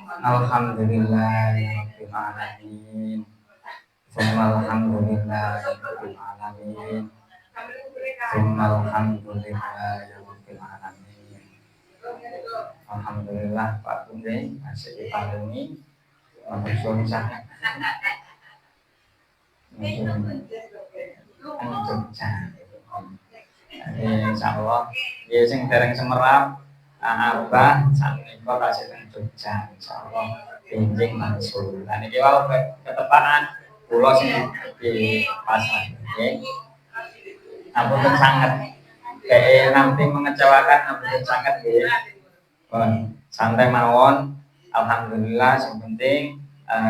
Alhamdulillahirabbil alamin. Alhamdulillahirabbil alamin. Alhamdulillahirabbil alamin. Alhamdulillah Pak Bunda masih diparingi wonten sangat. Insyaallah ya sing dereng semerap Abah sanika kasih teng Jogja insyaallah benjing mansul. Lah niki wau ketepaan kula sing di pasar nggih. Ampun sangat nanti mengecewakan ampun sangat nggih. Santai mawon. Alhamdulillah yang penting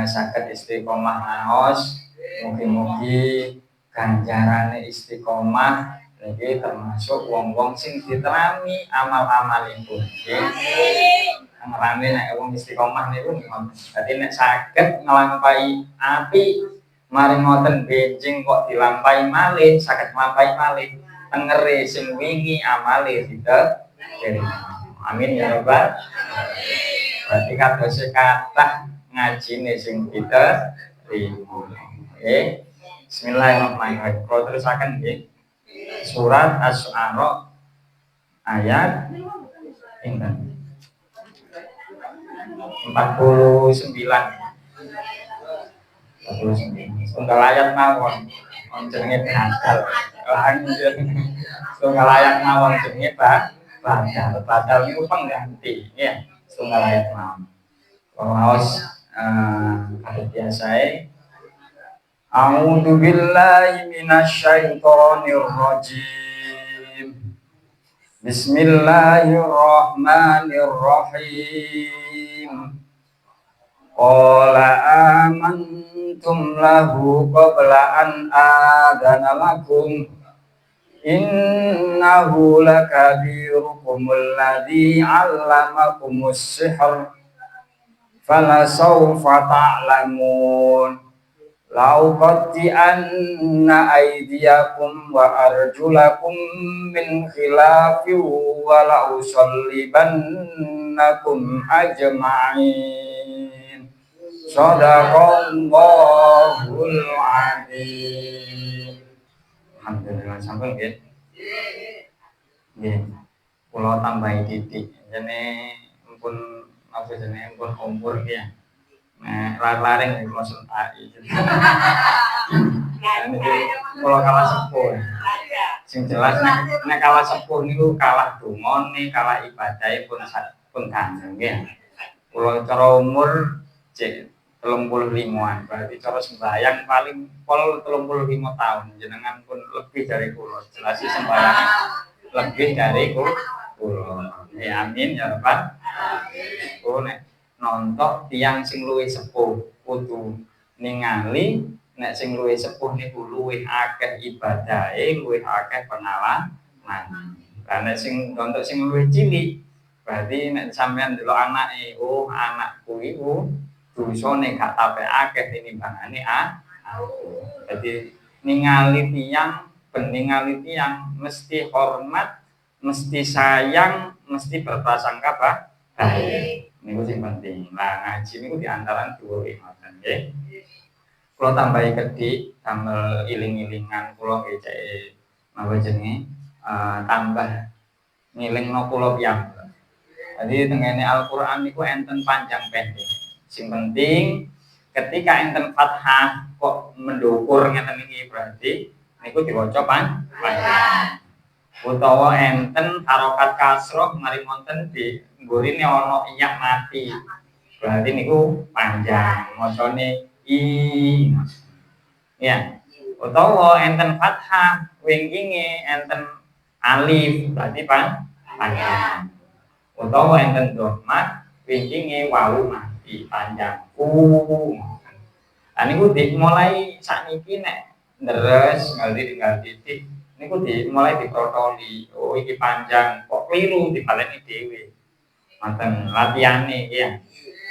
saged istiqomah ngaos. Mugi-mugi ganjarane istiqomah niki termasuk wong-wong sing diterami amal-amalipun nggih. Ngrame nek wong istiqomah niku dadi nek saged nglampahi api mari ngoten benjing kok dilampahi malih saged nglampahi malih tengere sing wingi amale amin ya rabbal. Berarti kados kathah ngajine sing kita rimo. Nggih. Bismillahirrahmanirrahim. Kalau terusaken nggih. Surat Asy-Syu'ara ayat pinten? 49. Tunggal ayat mawon. Jenenge batal. Tunggal ayat mawon jenenge batal. Batal niku pengganti, ya. Tunggal ayat mawon. Waos kaya biasae. A'udzu billahi minasyaitonir rajim. Bismillahirrahmanirrahim. Qala amantum lahu qabla an adana lakum innahu lakabirukumul ladzi 'allamakumus sihr fala sawfa ta'lamun lau qatti'anna aydiyakum wa arjulakum min khilafin wa la usallibannakum ajma'in. Shadaqallahul adzim. Alhamdulillah sampun nggih. Nggih. Kula tambahi titik. Jane ampun apa jenenge ampun umur nggih. Laring kula sentai. Kula kalah sepuh. Sing jelas nek kalah sepuh niku kalah dungane, kalah ibadahe pun ganjeng nggih. Kula cara umur cek 35-an, berarti cara sembahyang paling pol 35 tahun. Jenengan pun lebih dari kula. Jelas sembahyang lebih dari kula. Ya amin ya rabbal alamin. Nontok tiang sing luwih sepuh kudu ningali nek sing luwih sepuh niku luwih akeh ibadahe, luwih akeh pengalaman. Karena sing nontok sing luwih cilik berarti nek sampean delok anake, oh anakku iku dosane gak tape akeh tinimbangane Jadi ningali tiang, ningali tiang mesti hormat, mesti sayang, mesti berprasangka baik. Niku sing penting. Nah, ngaji niku diantaran dua ngoten nggih. Kula tambahi kedhik, damel iling-ilingan kula nggih cek napa jenenge tambah ngilingno kula piyambak. Jadi tengene Al-Qur'an niku enten panjang pendek. Sing penting ketika enten fathah kok mendukur ngeten iki berarti niku diwaca panjang. Utawa enten harokat kasroh mari wonten di nggurine ana iyak mati. Berarti niku panjang macane i. Ya. Utawa enten fathah wingkinge enten alif berarti panjang. Utawa enten dhamma wingkinge wau mati panjang. Lah niku dimulai sakniki nek deres ngali titik niku mulai diprotoli. Oh iki panjang kok keliru dibaleni dhewe. Manten latihane ya.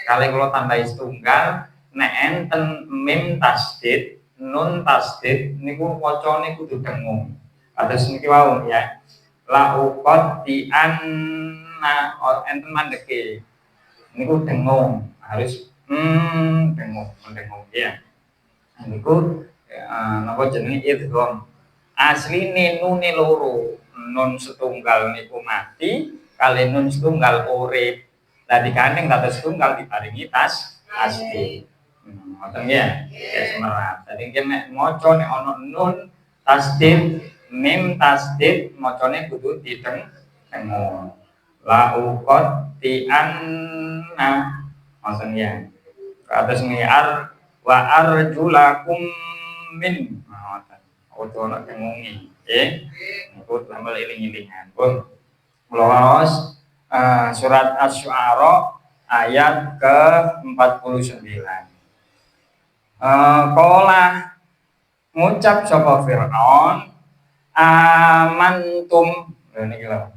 Kali kula tambahi setunggal nek enten mim tasdid, nun tasdid niku wacane kudu dengung. Kados niki wau ya. La uqad di anna enten mandeke. Niku dengung. harus tengok ya. Niku napa jenenge idgham. Asline nune loro, nun setunggal niku mati, kali nun setunggal urip. Dadi kandeng dados setunggal diparingi tasdid. Ngoten ya, semerap. Dadi nek maca nek ana nun tasdid, mim tasdid macane kudu ditengok. La uqati anna ngoten ya. Kados mi'ar wa arjulakum min ngoten. Ojo nek tengungi, nggih. Niku damel iling-ilingan. Pun Los surat Asy-Syu'ara ayat ke-49. Qala ngucap sapa Firaun amantum niki lho.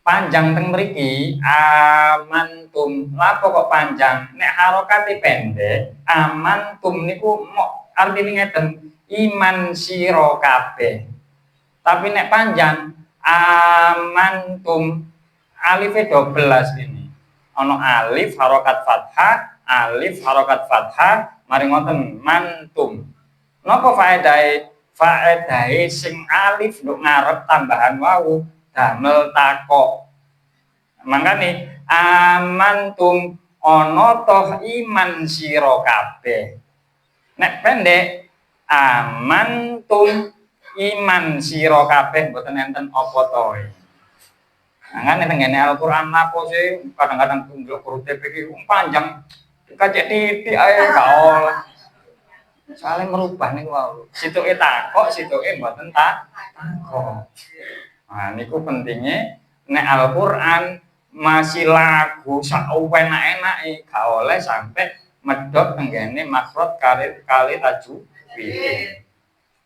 Panjang teng mriki amantum. Lapo kok panjang? Nek harokate pendek, amantum niku artine ngeten, iman sira kabeh. Tapi nek panjang amantum alife double ini. Ana alif harokat fathah, mari ngoten mantum. Napa faedahe? Faedahe sing alif nduk ngarep tambahan wau damel takok. Mangkane amantum ana toh iman sira kabeh. Nek pendek amantum iman sira kabeh mboten enten apa to. Mangkane tengene Al-Qur'an napa sih kadang-kadang tunjuk huruf iki panjang kacek titik ae gak oleh. Soale merubah niku wau. Situke takok, situke mboten takok. Nah, niku pentingnya nek Al-Qur'an masih lagu sak enak-enake gak oleh sampai medhot tenggene makhraj kali tajwid.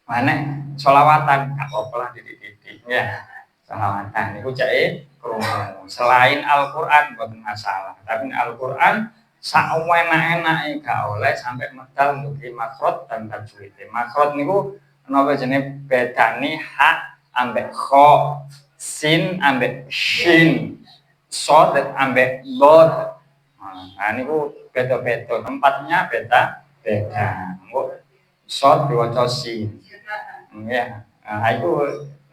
Mana sholawatan gak apa-apa lah didik-didik ya. Sholawatan niku jake krungu. Selain Al-Qur'an mboten masalah, tapi Al-Qur'an sak enak-enake gak oleh sampai medal ndugi makhraj dan tajwid. Makhraj niku napa jenenge bedane hak ambek kho, sin ambek shin, sod ambek bod. Nah niku beda-beda, tempatnya beda. Engko sod diwaca sin. Ya. Nah, itu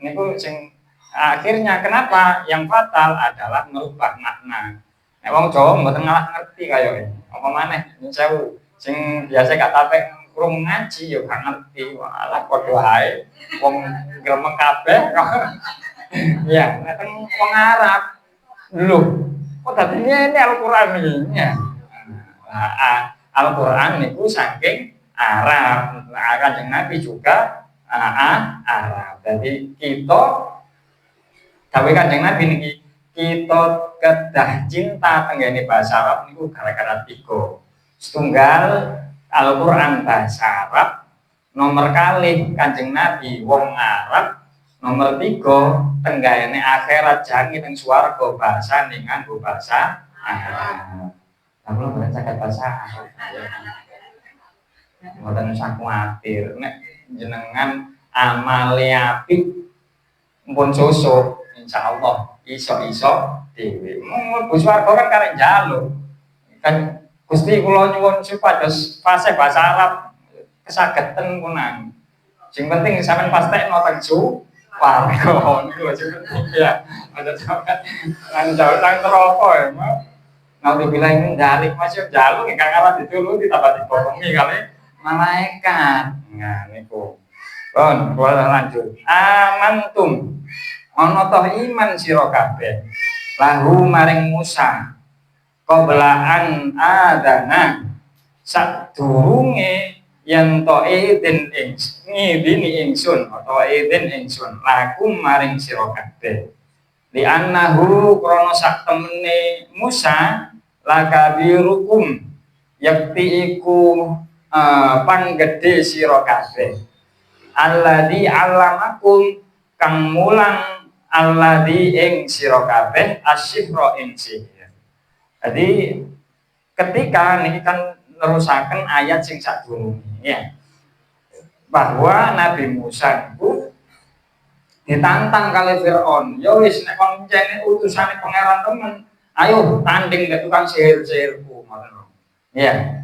niku sing akhirnya kenapa yang fatal adalah merubah makna. Nek wong Jawa mboten ngalah ngerti kaya ini. Apa maneh sewu sing biasa gak tapek krungu ngaji ya gak ngerti. Walah padha wae wong gremeng kabeh. Ya, nek teng wong Arab lho, kok dadi ngene Al-Qur'an iki. Ya. Al-Qur'an niku saking Arab. Kanjeng Nabi juga Arab. Jadi kita dawuh Kanjeng Nabi niki kita kedah cinta tenggene bahasa Arab niku gara-gara 3. Setunggal Al-Qur'an bahasa Arab, nomor kalih Kanjeng Nabi wong Arab, nomor 3 tenggene akhirat jangi teng swarga bahasa dengan bahasa Arab. Kalau boten saged bahasa Arab. Mboten usah kuwatir nek jenengan amale apik mpun sosok insyaallah iso-iso dhewe. Mlebu swarga kan karek njaluk. Kan Gusti kula nyuwun supados fasih bahasa Arab kesageten punang. Sing penting sampean pastekno teng swarga niku sing penting ya. Ada sampean lan jauh tang neraka ya. Nanti bilang dalik masih jaluk ingkang arah dituluti tambah dibohongi kali malaikat. Nah niku. Pun kula lanjut. Amantum ana toh iman sira kabeh lahu maring Musa qablaan adana sadurunge yen to idin ngidini ingsun utawa idin ingsun lakum maring sira kabeh li annahu krana sak temene Musa lakabirukum yakti iku panggede sira kabeh alladzi allamakum kang mulang alladzi ing sira kabeh asyihra ing sihir. Jadi ketika niki kan nerusaken ayat sing sadurunge ya bahwa Nabi Musa itu ditantang kali Firaun, ya wis nek pancene utusane pangeran temen, ayo tanding ke tukang sihir-sihirku ngoten lho. Ya.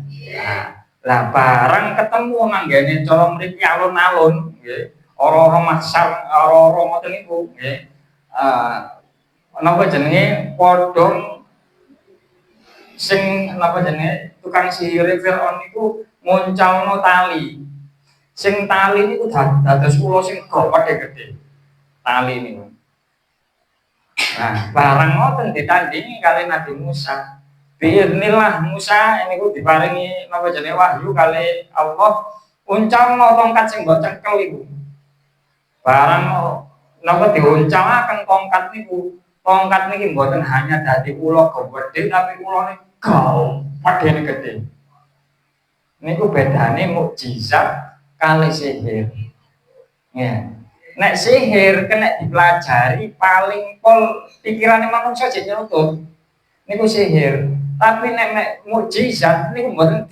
Lah barang ketemu nanggene cara mriki alun-alun nggih. Ora-ora masar, ora-ora ngoten niku nggih. Napa jenenge padha sing napa jenenge tukang sihir Firaun niku nguncalno tali. Sing tali niku dados ula sing gede. Tali niku. Nah, barang ngoten ditandingi kali Nabi Musa. Biidznillah Musa niku diparingi napa jenenge wahyu kali Allah uncalno tongkat sing mbok cekel iku. Barang napa diuncalaken tongkat niku. Tongkat niki mboten hanya dadi ula gedhe tapi ulane gedhe gede. Niku bedane mukjizat kali sihir. Ya. Nek sihir kena dipelajari paling pol pikirane manungsa jek nyelutut. Niku sihir. Tapi nek mukjizat niku mboten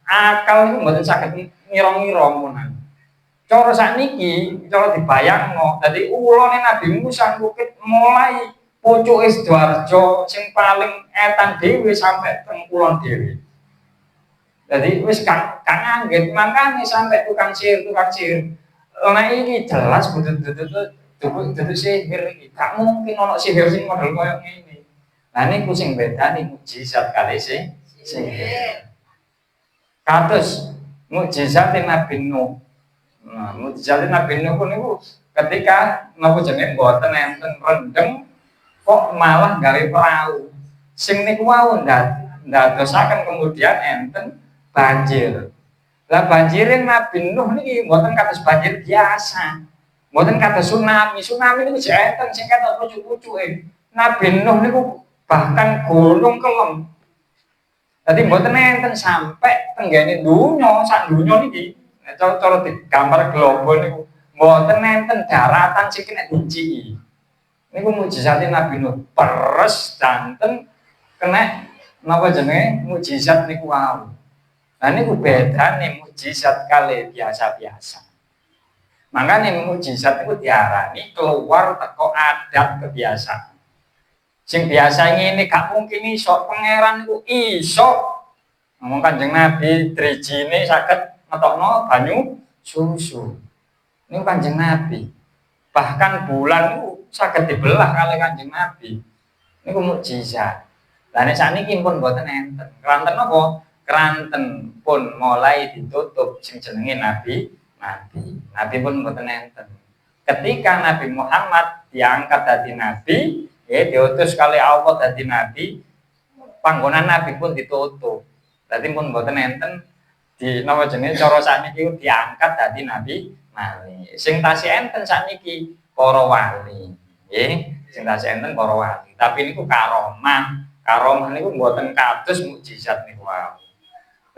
akal niku mboten saged ngira-ngira menawa. Cara sakniki, cara dibayangno, dadi ulane Nabi Musa bukit mulai pucuke Sidoarjo sing paling etan dhewe sampai teng kulon dhewe. Dadi wis kang anggen mangkane sampai tukang sihir. Nek iki jelas dudu sihir iki. Gak mungkin ana sihir sing model koyo ngene. Lah niku sing bedani mukjizat kali sihir. Kados mukjizat Nabi Nuh. Nah, mukjizat Nabi Nuh niku ketika napa jenenge mboten enten rendeng kok malah gawe perahu. Sing niku wau ndadosaken kemudian enten banjir. Lah banjire Nabi Nuh niki mboten kados banjir biasa. Mboten kados tsunami. Tsunami niku jek enten sing ketok pucuk-pucuke. Nabi Nuh niku bahkan gulung kelem. Dadi mboten enten sampai tenggene donya, sak donya niki cara digambar global niku mboten enten daratan sing kena dinciki. Niku mukjizate Nabi Nuh. Peres danten kena napa jenenge mukjizat niku wau. Lah niku bedane mukjizat kali biasa-biasa. Makane mukjizat niku diarani keluar teko adat kebiasaan. Sing biasa ngene gak mungkin iso pangeran niku iso. Ngomong Kanjeng Nabi drijine saged ngetokno banyu susu. Niku Kanjeng Nabi. Bahkan bulan niku saged dibelah kali Kanjeng Nabi. Niku mukjizat. Lah nek sakniki pun mboten enten. Keranten napa? Keranten pun mulai ditutup sing jenenge Nabi pun mboten enten. Ketika Nabi Muhammad diangkat dadi nabi, diutus kali Allah dadi nabi, panggonan nabi pun ditutup. Dadi pun mboten enten di napa jenenge cara sakniki diangkat dadi nabi malih. Sing tasih enten sakniki para wali. Nggih, sing tasih enten para wali. Tapi niku karomah. Karomah niku mboten kados mukjizat niku wae.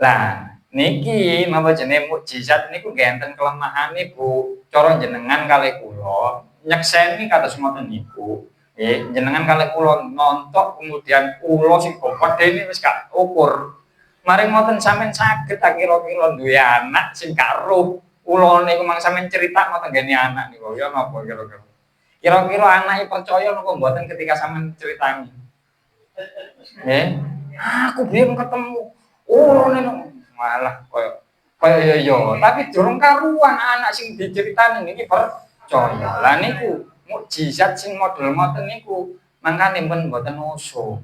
Lah niki napa jenenge mukjizat niku nggih enten kelemahane Bu. Cara jenengan kalih kula nyekseni kados ngoten niku. Nggih, jenengan kalih kula nontok kemudian kula sing gedhe wis gak ukur. Mari ngoten sampean saged ta kira-kira duwe anak sing gak roh. Ulane iku mang sampean crita ngoten gene anak niku ya napa kira-kira. Kira-kira anake percaya napa mboten ketika sampean critani. Nggih. Aku biyen ketemu ulane malah kaya ya, tapi durung karuan anak sing diceritani niki percaya. Lah niku mukjizat sing model ngoten niku mangkane pun mboten usum.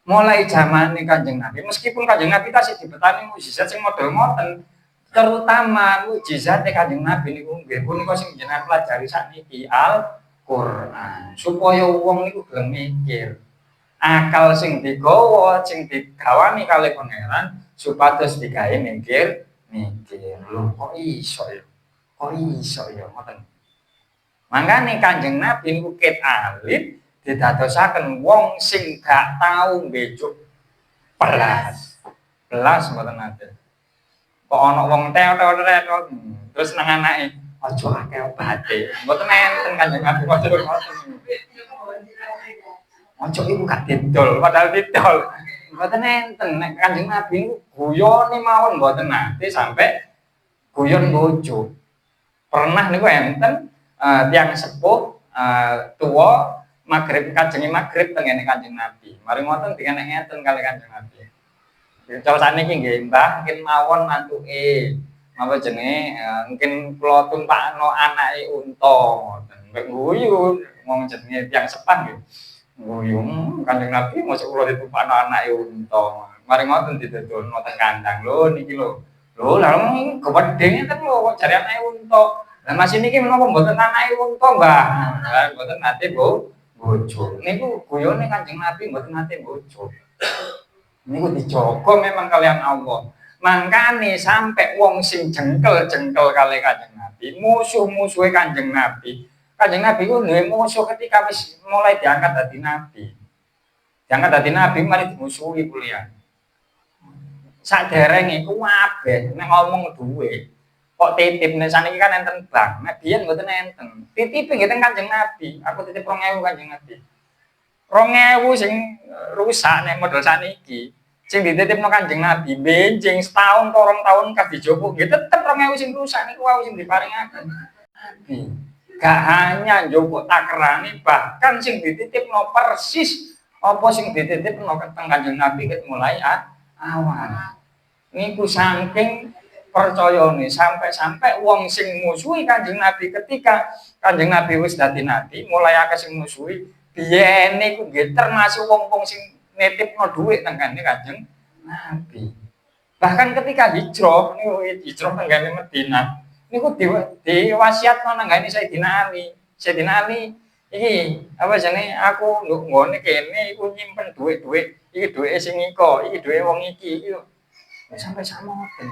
Mulai zamane Kanjeng Nabi, meskipun Kanjeng Nabi tasih dibetani mukjizat sing model ngoten, terutama mukjizat Kanjeng Nabi niku nggih punika sing jenengan pelajari sakniki Al-Qur'an. Supaya wong niku gelem mikir. Akal sing digawa, sing digawani kalih pangeran supados digawe mikir. Lho kok iso ya? Kok iso ya ngoten. Mangkane Kanjeng Nabi niku ket alit didadosaken wong sing gak tau mbejuk belas mboten nate. Kok ana wong teot terus nang anake aja akeh obate. Mboten enten Kanjeng Nabi ngoten. Ojo iku gak didol, padahal didol. Mboten enten nek Kanjeng Nabi niku guyone mawon mboten nate sampai guyon bojo. Pernah niku enten tiyang sepuh tuwa magrib kajenge magrib tengene Kanjeng Nabi. Mari ngoten dikene ngeten kali Kanjeng Nabi. Cara saniki nggih, Mbah, mungkin mawon mantuke. Napa jenenge mungkin kula tumpakno anake unta ngoten. Mek guyu wong jenenge tiyang sepah nggih. Guyu Kanjeng Nabi mosok kula ditumpakno anake unta. Mari ngoten didodolno teng kandang. Lho niki lho. Lho lha gede ngeten lho kok jare anake unta. Lah Mas niki menapa mboten anake unta, Mbah? Lah mboten nate bojo. Niku guyone Kanjeng Nabi mboten nate bojo. Niku dijaga memang kalian Allah. Mangkane sampai wong sing jengkel-jengkel kali Kanjeng Nabi, musuh-musuhe Kanjeng Nabi. Kanjeng Nabi ku duwe musuh ketika wis mulai diangkat dadi nabi. Diangkat dadi nabi mari dimusuhi kuliah. Saderenge iku kabeh nek ngomong duwe kok titip nek saniki kan enten bank. Nek biyen mboten enten. Titip nggih teng Kanjeng Nabi. Aku titip 2000 Kanjeng Nabi. 2000 sing rusak nek model saniki. Sing dititipno Kanjeng Nabi benjing setahun atau 2 tahun kabeh jopo nggih tetep 2000 sing rusak niku wau sing diparingaken Nabi. Gak hanya jopo takerane bahkan sing dititipno persis apa sing dititipno teng Kanjeng Nabi ket mulai awal. Niku saking percayane sampai wong sing musuhi Kanjeng Nabi ketika Kanjeng Nabi wis dadi nabi mulai akeh sing musuhi biyen niku nggih termasuk wong-wong sing nitipno dhuwit teng Kanjeng Nabi. Bahkan ketika hijrah niku hijrah teng Madinah niku diwasiatno nang gane Sayyidina Ali. Sayyidina Ali iki apa jenenge aku nggone kene iku nyimpen dhuwit-dhuwit. Iki dhuwite sing iko, iki dhuwite wong iki sampai samoten.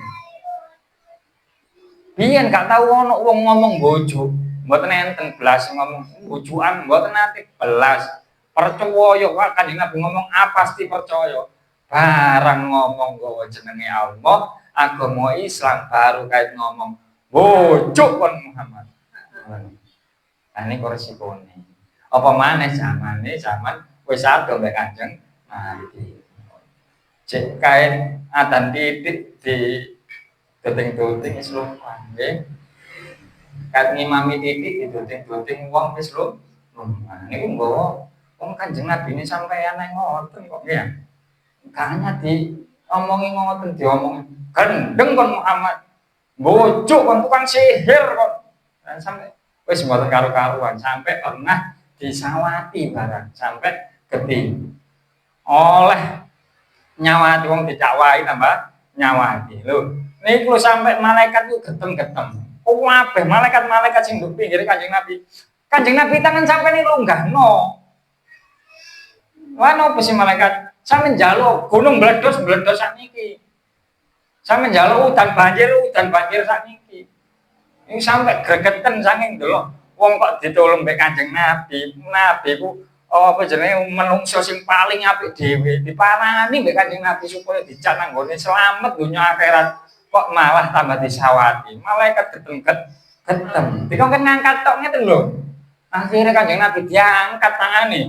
Biyen gak tau ono wong ngomong bojo, mboten enten blas ngomong bojoan, mboten nate belas. Percaya wae Kanjeng Nabi ngomong pasti percaya. Barang ngomong nggawa jenenge Allah, agama Islam baru kait ngomong bojo kon Muhammad. Nah niku resikone. Apa maneh zaman wis ado mbek Kanjeng Nabi. Cek kain adzan titik di doting-doting wis lupa nggih. Kat ngimami titik didoting-doting wong wis lupa. Niku nggawa wong Kanjeng Nabi ini sampai aneh ngoten kok ya. Kayaknya diomongi ngoten diomongi. Gendeng kon Muhammad. Bojo kon tukang sihir kon. Sampai wis mboten karo-karuan sampai pernah disawati barang sampai gede. Oleh nyawati wong didakwai tambah nyawati. Lho, niku sampai malaikat ku getem-getem. Kabeh malaikat-malaikat sing nduk pinggir Kanjeng Nabi. Kanjeng Nabi tangan sampai ini lunggahno. Wah nopo sih malaikat? Sampe njaluk gunung meledos sakniki. Sampe njaluk udan banjir sakniki. Ini sampai gregeten saking delok wong kok ditulung mbek Kanjeng Nabi. Nabi ku apa jenenge menungso sing paling apik dhewe diparani mbek Kanjeng Nabi supaya dicat nang gone slamet donya akhirat. Kok malah tambah disawati. Malaikat getem. Dikon kan ngangkat tok ngeten lho. Akhirnya Kanjeng Nabi diangkat tangane.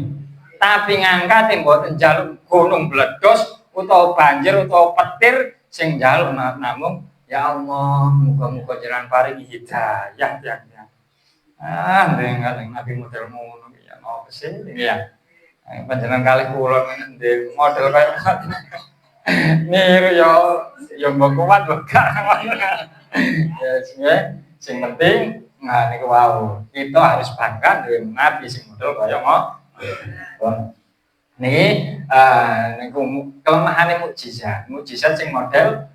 Tapi ngangkat mboten njaluk gunung bledos utawa banjir utawa petir sing njaluk namung ya Allah muga-muga jenengan paringi hidayah ya. Dengan Nabi model ngono ya nopo sih ya. Panjenengan kalih kula ndek model kaya niru ya mbok kuat mbok ya sing penting niku wau kita harus bangga dengan Nabi sing model kaya ngono. Niki niku kelemahane mukjizat sing model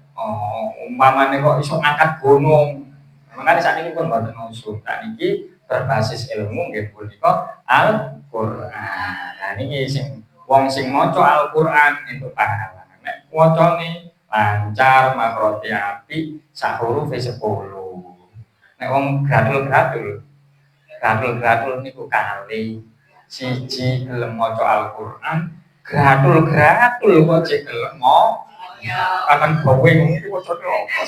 umpamane kok iso ngangkat gunung. Makane sakniki pun mboten usuk. Niki berbasis ilmu nggih punika Al-Qur'an. Nah niki sing wong sing maca Al-Qur'an itu pahala. Nek wacane lancar makrote apik sak hurufe 10. Nek wong gratul niku kali siji gelem maca Al-Qur'an, gratul kok cek gelem akan gawe niku waca apa.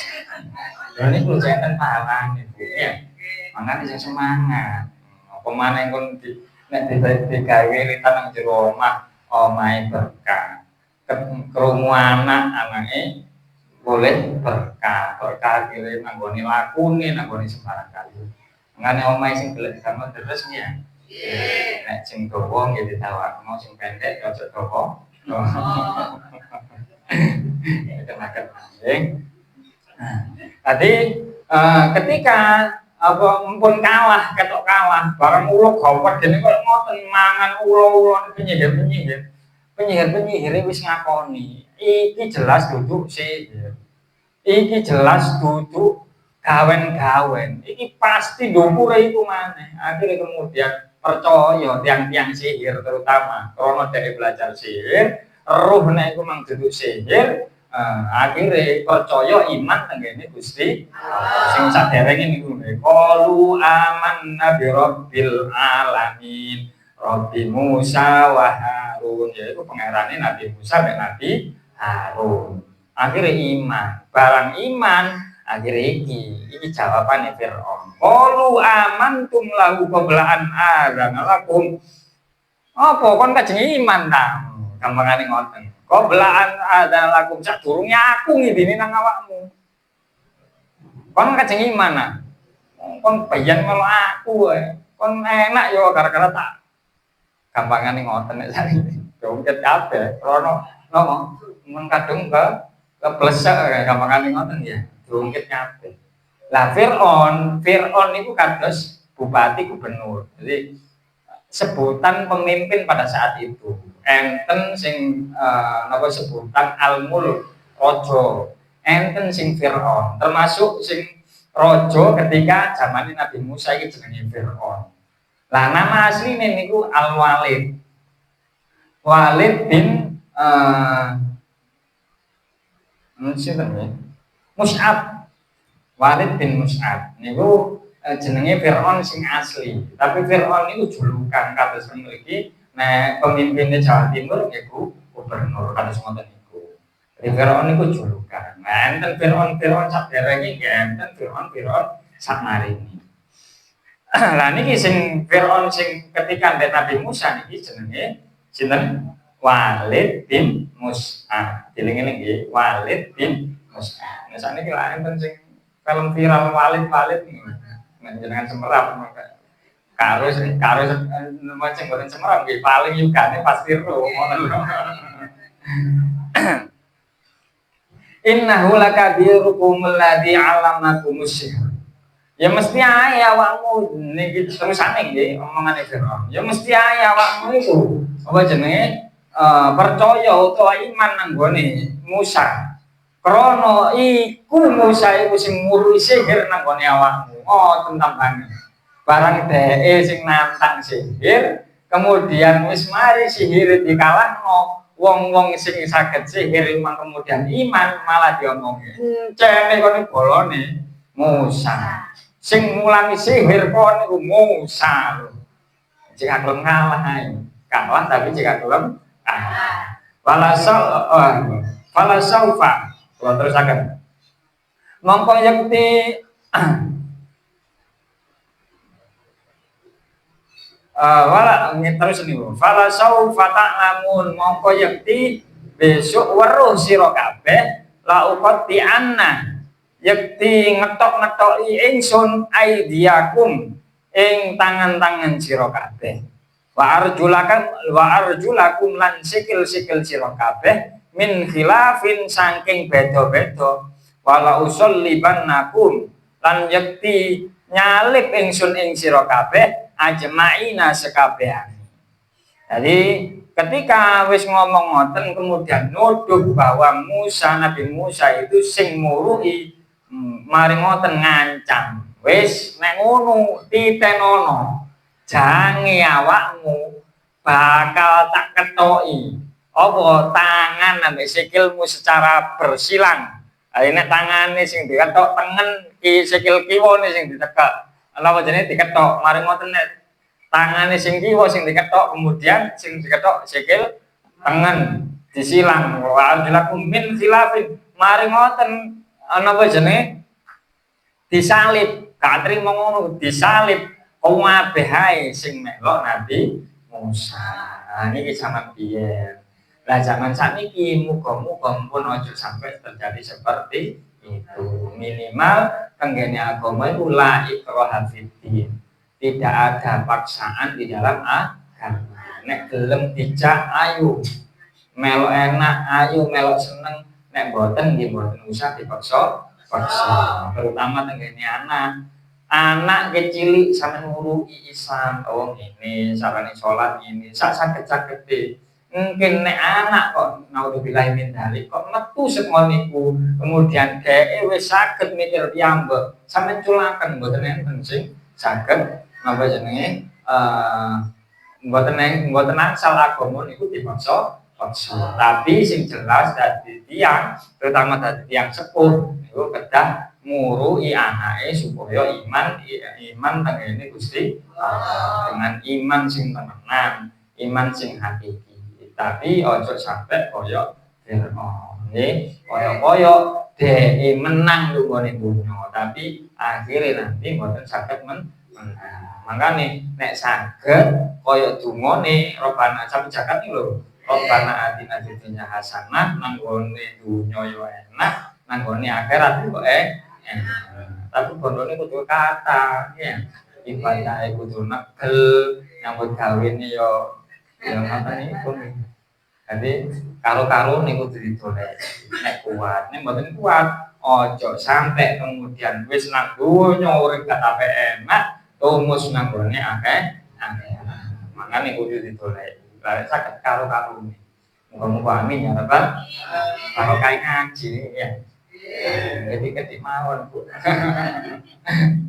Lha niku jenten pahalane ya. Mangane sing semangat. Apa maneh kon nek digawe litan nang jero omah, omahe berkah. Krungu anake boleh berkah kire nang gone lakune nang gone sembarang kali. Mangane omahe sing gelem sama terus ya. Nek sing dawa nggih ditawakno sing pendek aja dawa. ngeten nggih. Tadi ketika apa mumpun kalah, ketok kalah, barang ulo gawat dene kok ngoten mangan ulo-ulo penyihir wis ngakoni. Iki jelas duduk sihir. Iki jelas duduk gawen-gawen. Iki pasti dhuwure iku maneh. Akhirnya kemudian percaya tiang-tiang sihir terutama karena dari belajar sihir, roh nek iku mang duduk sihir. Akhirnya percaya iman tenggene Gusti sing saderenge niku qalu amanna bi rabbil alamin Rabbi Musa wa Harun, yaitu pangerane Nabi Musa dan Nabi Harun. Akhirnya iman, barang iman akhirnya iki jawabane Firaun. Qalu amantum lahu qabla an adzana lakum. Apa kon kajeng iman ta? Gampangane ngoten. Qablaan ada lakum sadurunge aku ngidini nang awakmu. Kon kajeng iman ah. Kon bayan melo aku wae. Kon enak yo gara-gara tak. Gampangane ngoten nek sakniki. Dongket kabeh krana napa? Men kadung keblesek gampangane ngoten ya. Dongket kabeh. Lah Firaun niku kados bupati gubernur. Jadi sebutan pemimpin pada saat itu. Enten sing napa sebutan al-mulk raja, enten sing Firaun, termasuk sing raja ketika zaman Nabi Musa iki jenenge Firaun. Lah nama asline niku Al-Walid. Walid bin Mus'ab. Walid bin Mus'ab niku jenenge Firaun sing asli. Tapi Firaun niku julukan kados mriki. Nah, pemimpinnya Jawa Timur yaitu gubernur kados ngoten niku. Jadi Firaun niku julukan. Nah, enten Firaun saderenge nggih enten Firaun sak marini. Lah niki sing Firaun sing ketika Nabi Musa niki jenenge sinten? Walid bin Mus'ab. Dieling-eling nggih, Walid bin Mus'ab. Nah, sakniki lha enten sing film viral Walid niku. Jenengan semerap karo macam boten semerap nggih paling yugane pasti ro ngoten lho. Innahu lakabirukum alladzi 'allamakumus sihr. Ya mesti ae awakmu niki terusane nggih omongane Firaun. Ya mesti ae awakmu iku apa jenenge percaya utawa iman nang gone Musa. Krana iku Musa iku sing murui sihir nang gone awakmu. Oh, tentang banget. Barang dheke sing nantang sihir, kemudian wis mari sihir dikalahno, wong-wong sing saged sihir memang kemudian iman malah diomongi. Encene kene bolone Musa. Sing mulangi sihir kon niku Musa. Jika gelem ngalah ae. Kalah tapi jika gelem kalah. Fala saufa. Kalau terusaken. Mongko yakti wala terus niku fala saufa ta'lamun mongko yakti besok weruh sira kabeh la uqati anna yakti ngetok-ngetoki ingsun aidiakum ing tangan-tangan sira kabeh wa arjulakum lan sikil-sikil sira kabeh min khilafin saking beda-beda wala usollibannakum lan yakti nyalip ingsun ing sira kabeh ajma'ina sekabehan. Jadi ketika wis ngomong ngoten kemudian nuduh bahwa Nabi Musa itu sing muruhi mari ngoten ngancam. Wis nek ngono titenono. Jange awakmu bakal tak ketoki. Apa tangan ambek sikilmu secara bersilang. Ini tangane sing diketok tengen sikil kiwane sing ditekak. Ala jenenge diketok, mari ngoten nek tangane sing kiwa sing diketok, kemudian sing diketok sikil tengen disilang. Wa arjulakum min khilafin. Mari ngoten napa jenenge disalib. Gak trimo ngono, disalib kabeh ae sing melok Nabi Musa. Niki zaman biyen. Lah zaman sakniki muga-muga pun aja sampai terjadi seperti itu. Minimal tenggene agama itu la ikraha fiddin. Tidak ada paksaan di dalam agama. Nek gelem dijak ayo. Melo enak ayo, melo seneng. nek boten nggih boten usah dipaksa, terutama tenggene anak kecil sampe nguruki Islam, oh ngene carane salat ngene, sak saged-sagede. Mungkin nek anak kok naudzubillahi min dzalik kok metu sekon niku, kemudian dheke wis saged mikir piyambak, sampeyan culaken mboten enten sing saged napa jenenge mboten angsal agama niku dipaksa. Tapi sing jelas dadi tiyang, terutama dadi tiyang sepuh niku kedah nguruki anake supaya iman tengene Gusti Allah dengan iman sing temenan, iman sing hakiki. Tapi ojo sampe kaya Fir'aun nggih, kaya dhek menang lunggone donya, tapi akhire nanti mboten saged menang. Mangkane nek saged kaya dungane Robbana sampe jagat iki lho. Robbana atina fid dunya hasanah, nang gone donya yo enak, nang gone akhirat kok enak. Tapi bondone kudu kata, ya. Ibadahe kudu negel, nyambut gawene yo ngoten niku. Jadi karo-karo niku kudu ditoleki. Nek kuat, nek mboten kuat, ojo sampai kemudian wis nang donya urip gak sampe enak, tumus nang gone akeh. Makane kudu ditoleki. Lah saged karo-karo. Muga-muga amin ya rabbal alamin. Kae ngaji ya. Ketik-ketik mawon, Bu.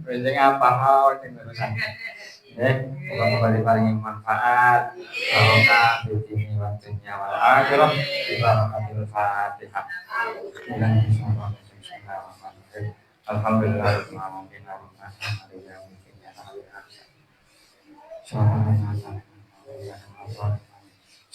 Wis apa mawon sing urusan. Muga-muga diparingi manfaat. Barokah di dini wa dunya wal akhirah. Barakatul Fatihah. Alhamdulillahirabbil alamin.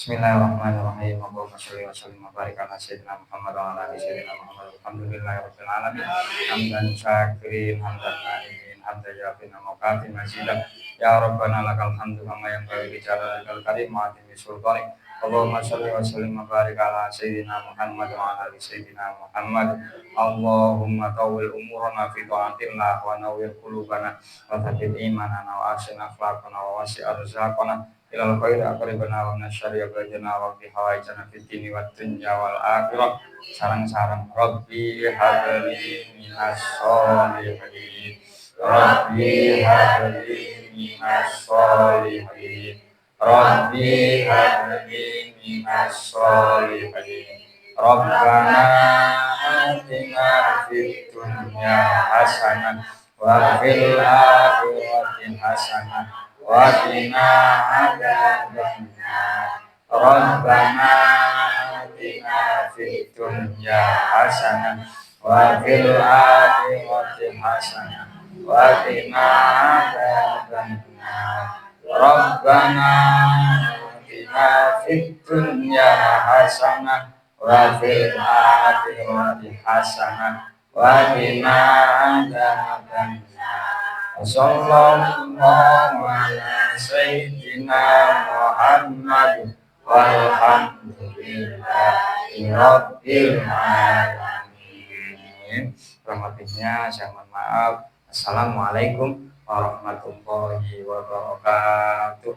Bismillahirrahmanirrahim. Allahumma sholli wa sallim wa barik ala sayyidina Muhammad wa ala ali sayyidina Muhammad. Alhamdulillahirabbil alamin. Hamdan syakirin, hamdan naimin, hamdan yafina maqatin mazidah. Ya Rabbana lakal hamdu kama yanbaghi li jalalikal karim wa azimi sultanik. Allahumma sholli wa sallim wa barik ala sayyidina Muhammad wa ala ali sayyidina Muhammad. Allahumma tawwil umurana fi ta'atillah wa nawwir qulubana wa thabbit imanana wa ahsin akhlaqana wa wasi' arzaqana ilal khairi aqribana wa nasyari abadana wa fi hawaijana fid dini wad dunya wal akhirah. Sarang-sarang Rabbi habli minas sholihin, Rabbi habli minas sholihin, Rabbi habli minas sholihin. Rabbana atina fid dunya hasanah wa fil akhirati hasanah wa qina adzabannar. Rabbana atina fid dunya hasanah wa fil akhirati hasanah wa qina adzabannar. Rabbana atina fid dunya hasanah wa fil akhirati hasanah wa qina adzabannar. Sallallahu ala sayyidina Muhammad walhamdulillahi rabbil alamin. Lebihnya saya mohon maaf. Assalamualaikum warahmatullahi wabarakatuh.